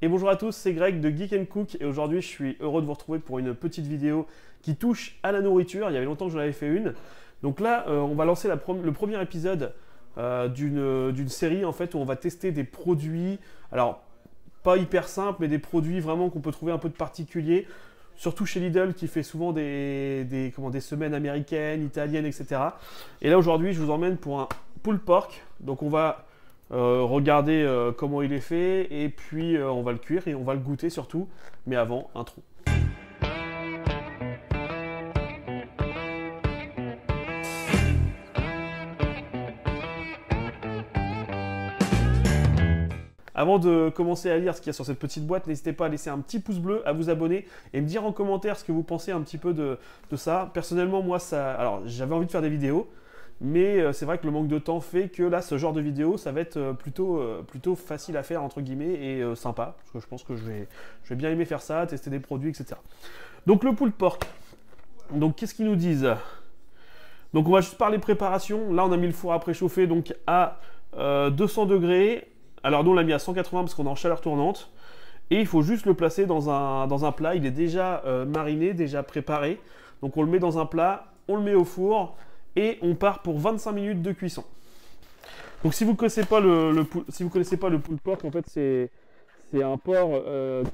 Et bonjour à tous, c'est Greg de Geek & Cook et aujourd'hui je suis heureux de vous retrouver pour une petite vidéo qui touche à la nourriture. Il y avait longtemps que j'en avais fait une. Donc là, on va lancer le premier épisode d'une série en fait où on va tester des produits, alors pas hyper simples, mais des produits vraiment qu'on peut trouver un peu de particulier, surtout chez Lidl qui fait souvent des semaines américaines, italiennes, etc. Et là aujourd'hui, je vous emmène pour un pulled pork. Donc on va regarder comment il est fait et puis on va le cuire et on va le goûter surtout. Mais avant, intro. Avant de commencer à lire ce qu'il y a sur cette petite boîte, n'hésitez pas à laisser un petit pouce bleu, à vous abonner et me dire en commentaire ce que vous pensez un petit peu de ça. Personnellement, moi, alors j'avais envie de faire des vidéos, mais c'est vrai que le manque de temps fait que là, ce genre de vidéo, ça va être plutôt facile à faire, entre guillemets, et sympa, parce que je pense que je vais bien aimer faire ça, tester des produits, etc. Donc le pulled pork. Donc qu'est-ce qu'ils nous disent? Donc on va juste parler préparation. Là, on a mis le four à préchauffer donc à 200 degrés. Alors nous on l'a mis à 180 parce qu'on est en chaleur tournante. Et il faut juste le placer dans un plat. Il est déjà mariné, déjà préparé. Donc on le met dans un plat, on le met au four et on part pour 25 minutes de cuisson. Donc si vous ne connaissez pas le pulled pork, en fait c'est un porc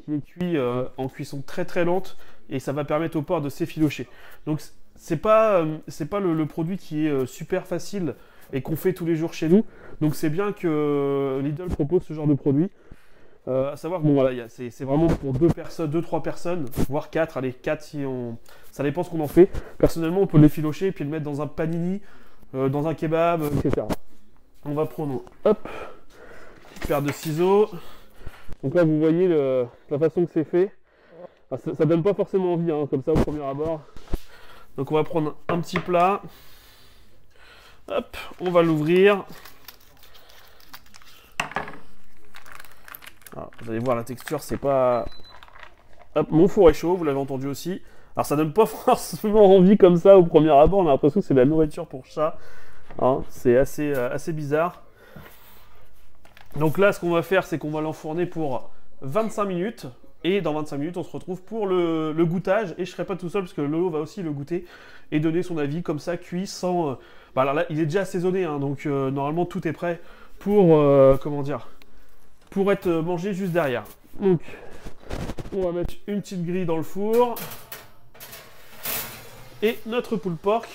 qui est cuit en cuisson très très lente et ça va permettre au porc de s'effilocher. Donc c'est pas le produit qui est super facile et qu'on fait tous les jours chez nous. Donc c'est bien que Lidl propose ce genre de produit. À savoir que bon, voilà, c'est vraiment pour 2-3 personnes, voire 4, allez 4 si on... Ça dépend ce qu'on en fait. Personnellement on peut l'effilocher et puis le mettre dans un panini, dans un kebab, etc. On va prendre, hop, une paire de ciseaux. Donc là vous voyez la façon que c'est fait. Ah, ça donne pas forcément envie hein, comme ça au premier abord. Donc on va prendre un petit plat. Hop, on va l'ouvrir. Ah, vous allez voir la texture, c'est pas... Hop, mon four est chaud, vous l'avez entendu aussi. Alors ça donne pas forcément envie comme ça au premier abord, on a l'impression que c'est de la nourriture pour chat. Hein, c'est assez bizarre. Donc là, ce qu'on va faire, c'est qu'on va l'enfourner pour 25 minutes. Et dans 25 minutes, on se retrouve pour le goûtage. Et je ne serai pas tout seul, parce que Lolo va aussi le goûter et donner son avis comme ça, cuit, sans... Bah alors là, il est déjà assaisonné, hein, donc normalement, tout est prêt pour... comment dire, pour être mangé juste derrière. Donc, on va mettre une petite grille dans le four. Et notre pulled pork,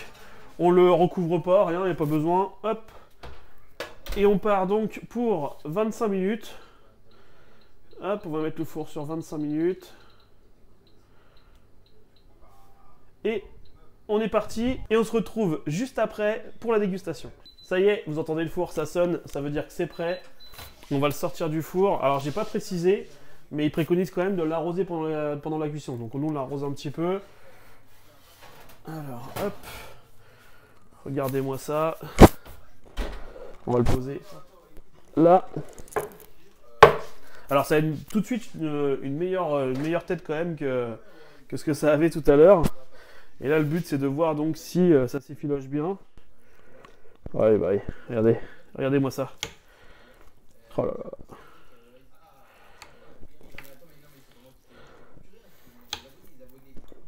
on le recouvre pas, rien, il n'y a pas besoin. Hop. Et on part donc pour 25 minutes. Hop, on va mettre le four sur 25 minutes. Et on est parti. Et on se retrouve juste après pour la dégustation. Ça y est, vous entendez le four, ça sonne, ça veut dire que c'est prêt. On va le sortir du four. Alors, j'ai pas précisé, mais il préconise quand même de l'arroser pendant la cuisson. Donc, nous, on l'arrose un petit peu. Alors, hop. Regardez-moi ça. On va le poser là. Alors, ça a tout de suite une meilleure tête quand même que ce que ça avait tout à l'heure. Et là, le but, c'est de voir donc si ça s'effiloche bien. Ouais, bah, regardez-moi ça. Oh là là.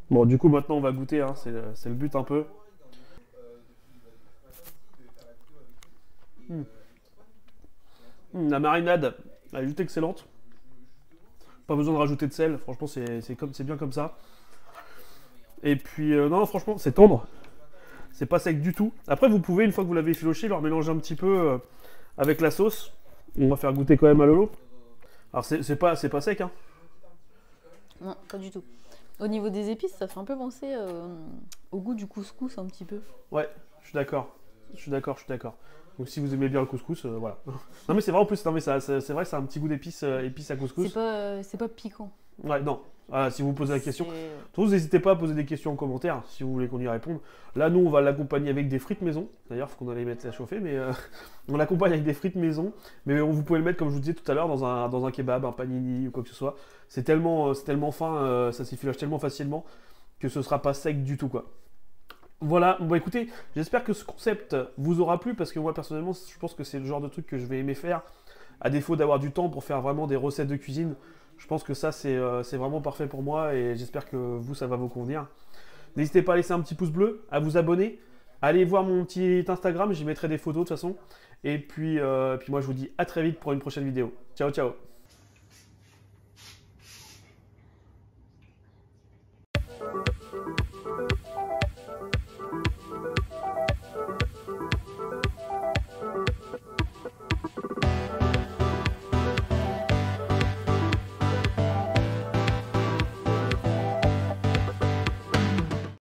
Bon, du coup, maintenant, on va goûter, hein, c'est le but un peu. La marinade, elle est juste excellente. Pas besoin de rajouter de sel, franchement, c'est bien comme ça. Et puis, non, franchement, c'est tendre. C'est pas sec du tout. Après, vous pouvez, une fois que vous l'avez effiloché, leur mélanger un petit peu avec la sauce. On va faire goûter quand même à Lolo. Alors c'est pas sec hein. Non, pas du tout. Au niveau des épices, ça fait un peu penser au goût du couscous un petit peu. Ouais, je suis d'accord. Donc si vous aimez bien le couscous, voilà. Non mais c'est vrai en plus, non mais c'est vrai que ça a un petit goût d'épices à couscous. C'est pas piquant. Ouais, non. Si vous posez la question, surtout n'hésitez pas à poser des questions en commentaire si vous voulez qu'on y réponde. Là, nous, on va l'accompagner avec des frites maison. D'ailleurs, il faut qu'on allait mettre à chauffer, mais on l'accompagne avec des frites maison. Mais vous pouvez le mettre, comme je vous disais tout à l'heure, dans un kebab, un panini ou quoi que ce soit. C'est tellement fin, ça s'effiloche tellement facilement que ce sera pas sec du tout, quoi. Voilà, bon écoutez, j'espère que ce concept vous aura plu parce que moi personnellement je pense que c'est le genre de truc que je vais aimer faire à défaut d'avoir du temps pour faire vraiment des recettes de cuisine. Je pense que ça, c'est vraiment parfait pour moi et j'espère que vous, ça va vous convenir. N'hésitez pas à laisser un petit pouce bleu, à vous abonner. Allez voir mon petit Instagram, j'y mettrai des photos de toute façon. Et puis moi, je vous dis à très vite pour une prochaine vidéo. Ciao, ciao!